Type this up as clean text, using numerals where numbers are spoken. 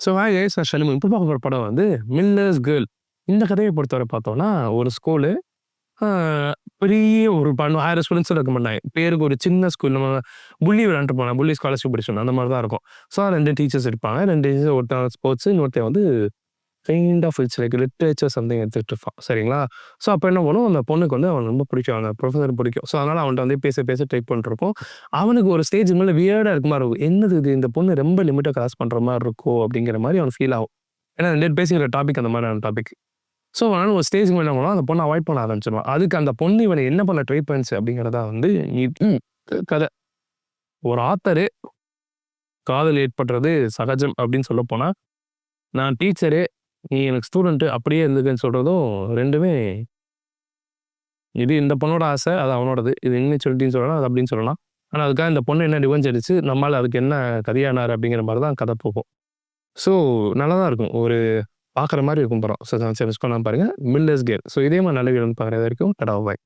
So hi guys நான் ஷல்மு. இப்போ பார்க்க போற படம் வந்து மில்லர்ஸ் கேர்ள். இந்த கதைய பொறுத்தவரை பார்த்தோம்னா, ஒரு ஸ்கூலு ஆ பெரிய ஒரு 1000 ஸ்டூடண்ட்ஸும் இருக்க மாட்டாங்க. பேருக்கு ஒரு சின்ன ஸ்கூல். நம்ம புள்ளி விளையாண்ட்டு போலாம். புள்ளி ஸ்காலர்ஷிப் படிச்சோம். அந்த மாரி தான் இருக்கும். ஸோ 2 டீச்சர்ஸ் இருப்பாங்க. 2 டீச்சர்ஸ் ஒருத்தன் ஸ்போர்ட்ஸ், இன்னொருத்தன் வந்து kind of it's like literature something எடுத்துட்டு இருப்பான். சரிங்களா? ஸோ அப்ப என்ன பண்ணும், அந்த பொண்ணுக்கு வந்து அவன ரொம்ப பிடிக்கும். அந்த ப்ரொஃபசர் பிடிக்கும். ஸோ அதனால அவன்ட்ட வந்து பேச பேச ட்ரை பண்ணிட்டுருக்கும். அவனுக்கு ஒரு ஸ்டேஜ்க்கு மேல வியர்டா இருக்க மாரி இருக்கும். என்னது இது இந்த பொண்ணு ரொம்ப லிமிட்ட கிராஸ் பண்ற மாரி இருக்கோ! அப்படிங்கிற மாரி அவனுக்கு ஃபீல் ஆகும். ஏன்னா 2 பேரும் பேசிக்கிற டாபிக் அந்த மாரியான டாபிக். ஸோ அதனால ஒரு ஸ்டேஜ்க்கு மேல என்ன பண்ணுவான், அந்த பொண்ண அவாய்ட் பண்ண ஆரம்பிச்சுருவான். அதுக்கு அந்த பொண்ணு இவன என்ன பண்ண ட்ரை பண்ணுச்சு அப்படிங்கிறது தான் வந்து கதை. ஒரு ஆத்தரு காதல் ஏற்படுறது சகஜம் அப்படின்னு சொல்லப்போனா, நான் டீச்சரு, நீ எனக்கு ஸ்டூடண்ட் அப்படியே இருந்துக்கன்னு சொல்றதும் 2மே இது இந்த பொண்ணோட ஆசை, அது அவனோடது. இது இன்மெச்சூரிட்டின்னு சொல்லலாம், அது அப்படின்னு சொல்லலாம். ஆனா அதுக்காக இந்த பொண்ணு என்ன ரிவெஞ்ச் எடுத்துச்சு, நம்மாளு அதுக்கு என்ன கதியானாரு அப்படிங்கிற மாரி தான் கதை போகும். ஸோ நல்லா தான் இருக்கும். ஒரு பார்க்குற மாரி இருக்கும் படம். ஸோ சரி மிஸ் பண்ணாம பாருங்க. Millers girl. ஸோ இதே மாரி நல்ல வீடியோன்னு பார்க்குற வரைக்கும் டாடா பாய்.